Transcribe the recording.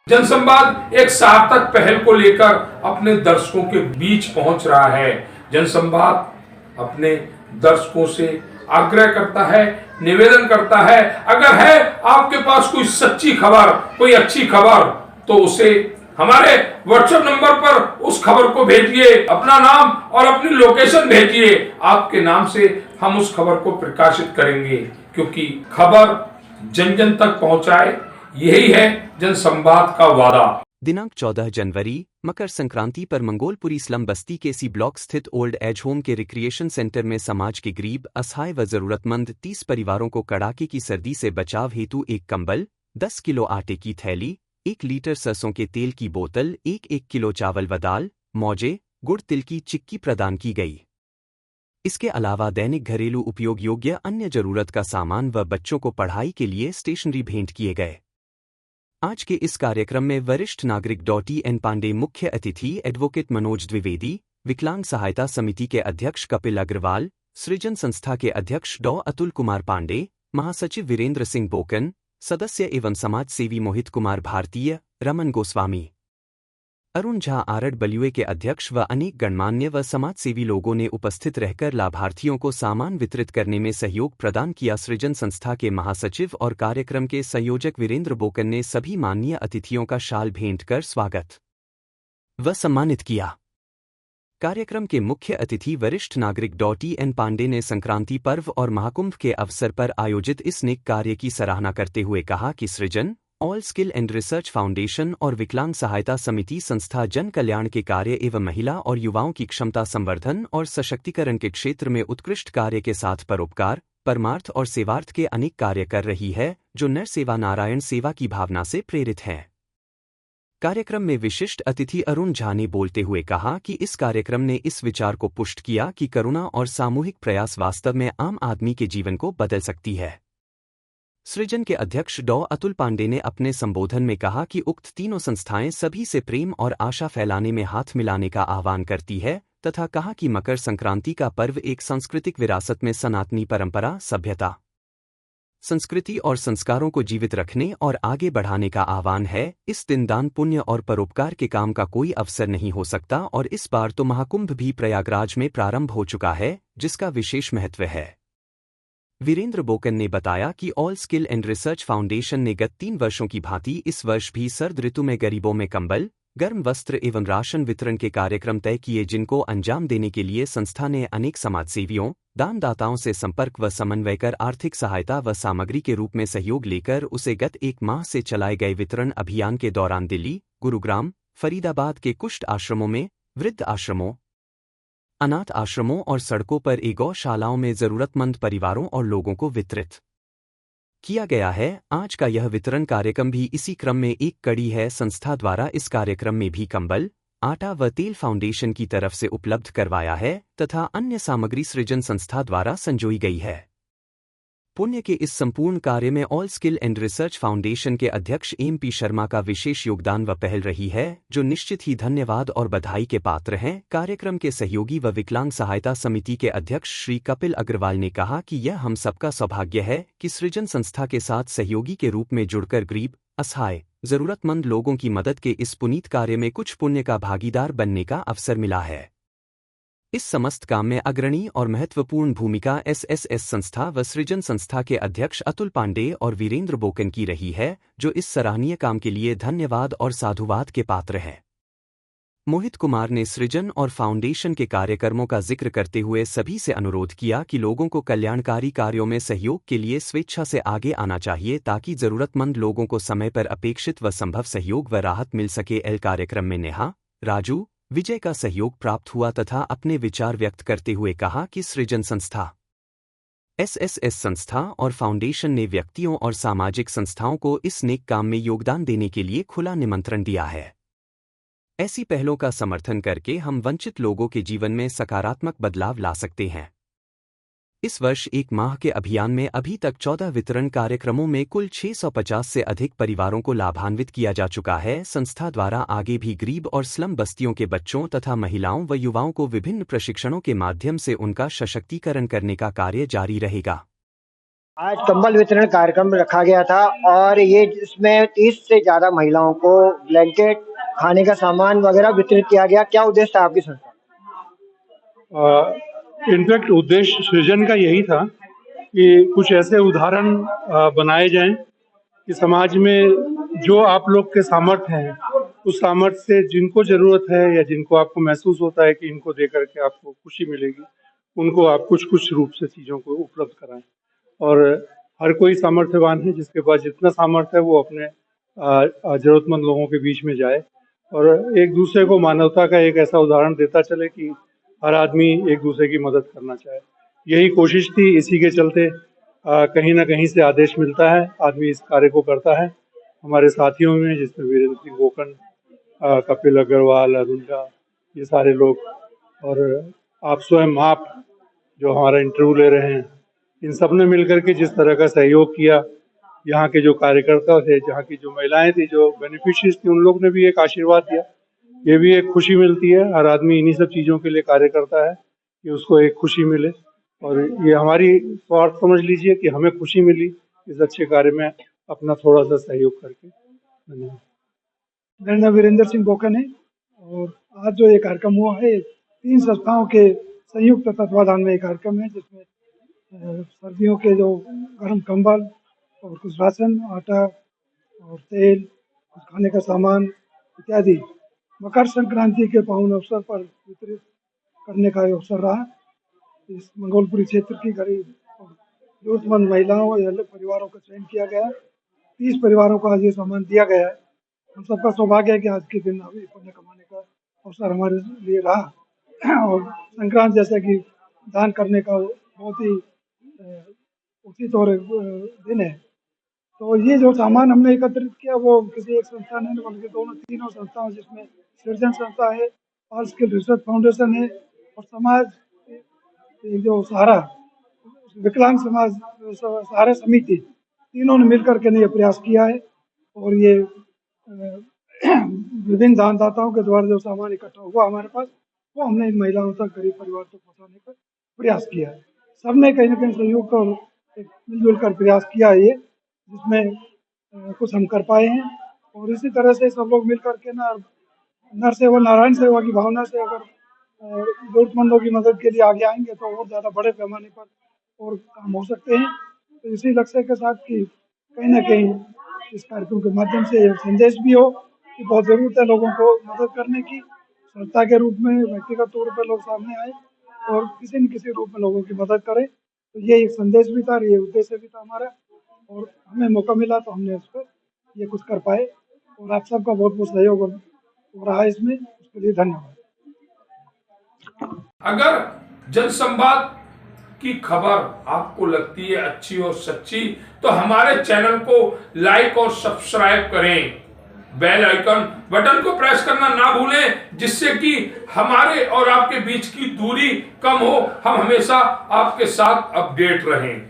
जनसंवाद एक सार्थक पहल को लेकर अपने दर्शकों के बीच पहुंच रहा है। जनसंवाद अपने दर्शकों से आग्रह करता है, निवेदन करता है, अगर है आपके पास कोई सच्ची खबर, कोई अच्छी खबर, तो उसे हमारे व्हाट्सएप नंबर पर उस खबर को भेजिए, अपना नाम और अपनी लोकेशन भेजिए। आपके नाम से हम उस खबर को प्रकाशित करेंगे, क्योंकि खबर जन जन तक पहुंचाए, यही है जनसंवाद का वादा। दिनांक 14 जनवरी मकर संक्रांति पर मंगोलपुरी स्लम बस्ती के सी ब्लॉक स्थित ओल्ड एज होम के रिक्रिएशन सेंटर में समाज के गरीब, असहाय व जरूरतमंद 30 परिवारों को कड़ाके की सर्दी से बचाव हेतु एक कंबल, 10 किलो आटे की थैली, 1 लीटर सरसों के तेल की बोतल, 1 किलो चावल व दाल, मौजे, गुड़, तिल की चिक्की प्रदान की गई। इसके अलावा दैनिक घरेलू उपयोग योग्य अन्य जरूरत का सामान व बच्चों को पढ़ाई के लिए स्टेशनरी भेंट किए गए। आज के इस कार्यक्रम में वरिष्ठ नागरिक डॉ.T.N. पांडे, मुख्य अतिथि एडवोकेट मनोज द्विवेदी, विकलांग सहायता समिति के अध्यक्ष कपिल अग्रवाल, सृजन संस्था के अध्यक्ष डॉ. अतुल कुमार पांडे, महासचिव वीरेंद्र सिंह बोकन, सदस्य एवं समाज सेवी मोहित कुमार भारतीय, रमन गोस्वामी, अरुण झा, आरडब्ल्यूए के अध्यक्ष व अनेक गणमान्य व समाजसेवी लोगों ने उपस्थित रहकर लाभार्थियों को सामान वितरित करने में सहयोग प्रदान किया। सृजन संस्था के महासचिव और कार्यक्रम के संयोजक वीरेंद्र बोकन ने सभी माननीय अतिथियों का शाल भेंट कर स्वागत व सम्मानित किया। कार्यक्रम के मुख्य अतिथि वरिष्ठ नागरिक डॉ.T.N. पांडे ने संक्रांति पर्व और महाकुंभ के अवसर पर आयोजित इस नेक कार्य की सराहना करते हुए कहा कि सृजन, all skill and research foundation और विकलांग सहायता समिति संस्था जन कल्याण के कार्य एवं महिला और युवाओं की क्षमता संवर्धन और सशक्तिकरण के क्षेत्र में उत्कृष्ट कार्य के साथ परोपकार, परमार्थ और सेवार्थ के अनेक कार्य कर रही है, जो नर सेवा नारायण सेवा की भावना से प्रेरित है। कार्यक्रम में विशिष्ट अतिथि अरुण झा ने बोलते हुए कहा कि इस कार्यक्रम ने इस विचार को पुष्ट किया कि करुणा और सामूहिक प्रयास वास्तव में आम आदमी के जीवन को बदल सकती है। सृजन के अध्यक्ष डॉ. अतुल पांडे ने अपने संबोधन में कहा कि उक्त तीनों संस्थाएं सभी से प्रेम और आशा फैलाने में हाथ मिलाने का आह्वान करती है तथा कहा कि मकर संक्रांति का पर्व एक सांस्कृतिक विरासत में सनातनी परंपरा, सभ्यता, संस्कृति और संस्कारों को जीवित रखने और आगे बढ़ाने का आह्वान है। इस दिन दान, पुण्य और परोपकार के काम का कोई अवसर नहीं हो सकता और इस बार तो महाकुंभ भी प्रयागराज में प्रारंभ हो चुका है, जिसका विशेष महत्व है। वीरेंद्र बोकन ने बताया कि all skill and research foundation ने गत 3 वर्षों की भांति इस वर्ष भी शरद ऋतु में गरीबों में कंबल, गर्म वस्त्र एवं राशन वितरण के कार्यक्रम तय किए, जिनको अंजाम देने के लिए संस्था ने अनेक समाजसेवियों, दानदाताओं से संपर्क व समन्वय कर आर्थिक सहायता व सामग्री के रूप में सहयोग लेकर उसे गत 1 माह से चलाए गए वितरण अभियान के दौरान दिल्ली, गुरुग्राम, फरीदाबाद के कुष्ठ आश्रमों में, वृद्ध आश्रमों, अनाथ आश्रमों और सड़कों पर गौशालाओं में जरूरतमंद परिवारों और लोगों को वितरित किया गया है। आज का यह वितरण कार्यक्रम भी इसी क्रम में एक कड़ी है। संस्था द्वारा इस कार्यक्रम में भी कंबल, आटा व तेल फाउंडेशन की तरफ से उपलब्ध करवाया है तथा अन्य सामग्री सृजन संस्था द्वारा संजोई गई है। पुण्य के इस संपूर्ण कार्य में all skill and research foundation के अध्यक्ष MP शर्मा का विशेष योगदान व पहल रही है, जो निश्चित ही धन्यवाद और बधाई के पात्र हैं। कार्यक्रम के सहयोगी व विकलांग सहायता समिति के अध्यक्ष श्री कपिल अग्रवाल ने कहा कि यह हम सबका सौभाग्य है कि सृजन संस्था के साथ सहयोगी के रूप में जुड़कर गरीब, असहाय, जरूरतमंद लोगों की मदद के इस पुनीत कार्य में कुछ पुण्य का भागीदार बनने का अवसर मिला है। इस समस्त काम में अग्रणी और महत्वपूर्ण भूमिका SSS संस्था व सृजन संस्था के अध्यक्ष अतुल पांडे और वीरेंद्र बोकन की रही है, जो इस सराहनीय काम के लिए धन्यवाद और साधुवाद के पात्र हैं। मोहित कुमार ने सृजन और फाउंडेशन के कार्यक्रमों का जिक्र करते हुए सभी से अनुरोध किया कि लोगों को कल्याणकारी कार्यों में सहयोग के लिए स्वेच्छा से आगे आना चाहिए, ताकि जरूरतमंद लोगों को समय पर अपेक्षित व संभव सहयोग व राहत मिल सके। कार्यक्रम में नेहा, राजू, विजय का सहयोग प्राप्त हुआ तथा अपने विचार व्यक्त करते हुए कहा कि सृजन संस्था, SSS संस्था और फाउंडेशन ने व्यक्तियों और सामाजिक संस्थाओं को इस नेक काम में योगदान देने के लिए खुला निमंत्रण दिया है। ऐसी पहलों का समर्थन करके हम वंचित लोगों के जीवन में सकारात्मक बदलाव ला सकते हैं। इस वर्ष 1 माह के अभियान में अभी तक 14 वितरण कार्यक्रमों में कुल 650 से अधिक परिवारों को लाभान्वित किया जा चुका है। संस्था द्वारा आगे भी गरीब और स्लम बस्तियों के बच्चों तथा महिलाओं व युवाओं को विभिन्न प्रशिक्षणों के माध्यम से उनका सशक्तिकरण करने का कार्य जारी रहेगा। आज कंबल वितरण कार्यक्रम रखा गया था और ये इसमें 30 से ज्यादा महिलाओं को ब्लैंकेट, खाने का सामान वगैरह वितरित किया गया। क्या उद्देश्य था आपकी संस्था? इनफैक्ट उद्देश्य सृजन का यही था कि कुछ ऐसे उदाहरण बनाए जाएं कि समाज में जो आप लोग के सामर्थ्य हैं, उस सामर्थ्य से जिनको जरूरत है या जिनको आपको महसूस होता है कि इनको देकर के आपको खुशी मिलेगी, उनको आप कुछ कुछ रूप से चीज़ों को उपलब्ध कराएं। और हर कोई सामर्थ्यवान है, जिसके पास जितना सामर्थ्य है वो अपने जरूरतमंद लोगों के बीच में जाए और एक दूसरे को मानवता का एक ऐसा उदाहरण देता चले कि हर आदमी एक दूसरे की मदद करना चाहे। यही कोशिश थी। इसी के चलते कहीं ना कहीं से आदेश मिलता है, आदमी इस कार्य को करता है। हमारे साथियों में जिसमें वीरेंद्र सिंह गोकर्ण, कपिल अग्रवाल, अरुणा, ये सारे लोग, और आप स्वयं आप जो हमारा इंटरव्यू ले रहे हैं, इन सब ने मिलकर के जिस तरह का सहयोग किया, यहाँ के जो कार्यकर्ता थे, जहाँ की जो महिलाएं थी, जो बेनिफिशियरीज थी, उन लोग ने भी एक आशीर्वाद दिया। ये भी एक खुशी मिलती है। हर आदमी इन्हीं सब चीज़ों के लिए कार्य करता है कि उसको एक खुशी मिले, और ये हमारी स्वार्थ समझ लीजिए कि हमें खुशी मिली इस अच्छे कार्य में अपना थोड़ा सा सहयोग करके। धन्यवाद। मेरा नाम वीरेंद्र सिंह गोकर्ण है और आज जो ये कार्यक्रम हुआ है, 3 संस्थाओं के संयुक्त तत्वाधान में ये कार्यक्रम है, जिसमें सर्दियों के जो गर्म कंबल और कुछ राशन, आटा और तेल, कुछ खाने का सामान इत्यादि मकर संक्रांति के पावन अवसर पर वितरित करने का अवसर रहा। इस मंगोलपुरी क्षेत्र की करीब जरूरतमंद महिलाओं या परिवारों का चयन किया गया। 30 परिवारों को आज ये सामान दिया गया है। हम सबका सौभाग्य है कि आज के दिन अभी पुण्य कमाने का अवसर हमारे लिए रहा और संक्रांत जैसा कि दान करने का बहुत ही उचित और दिन है। तो ये जो सामान हमने एकत्रित किया वो किसी एक संस्था ने, बल्कि तीनों संस्थाओं, जिसमें सृजन संस्था है, ऑल स्किल रिसर्च फाउंडेशन है और समाज जो सहारा विकलांग समाज सहारा समिति, तीनों ने मिलकर के ये प्रयास किया है। और ये विभिन्न दानदाताओं के द्वारा जो सामान इकट्ठा हुआ हमारे पास, वो हमने इन महिलाओं तक, गरीब परिवार तक पहुंचाने का प्रयास किया है। सबने कहीं ना कहीं सहयोग कर मिलजुल कर प्रयास किया है, ये जिसमें कुछ हम कर पाए हैं। और इसी तरह से सब लोग मिल करके नर सेवा नारायण सेवा की भावना से अगर जरूरतमंदों की मदद के लिए आगे आएंगे तो और ज़्यादा बड़े पैमाने पर और काम हो सकते हैं। तो इसी लक्ष्य के साथ कि कहीं ना कहीं इस कार्यक्रम के माध्यम से यह संदेश भी हो कि बहुत ज़रूरत है लोगों को मदद करने की। संस्था के रूप में, व्यक्तिगत तौर पर लोग सामने आए और किसी न किसी रूप में लोगों की मदद करें। तो ये एक संदेश भी था, ये उद्देश्य भी था हमारा, और हमें मौका मिला तो हमने उस पर ये कुछ कर पाए। और आप सबका बहुत बहुत सहयोग हो रहा है इसमें, उसके लिए धन्यवाद। अगर जनसंवाद की खबर आपको लगती है अच्छी और सच्ची, तो हमारे चैनल को लाइक और सब्सक्राइब करें। बेल आइकन बटन को प्रेस करना ना भूलें, जिससे कि हमारे और आपके बीच की दूरी कम हो, हम हमेशा आपके साथ अपडेट रहें।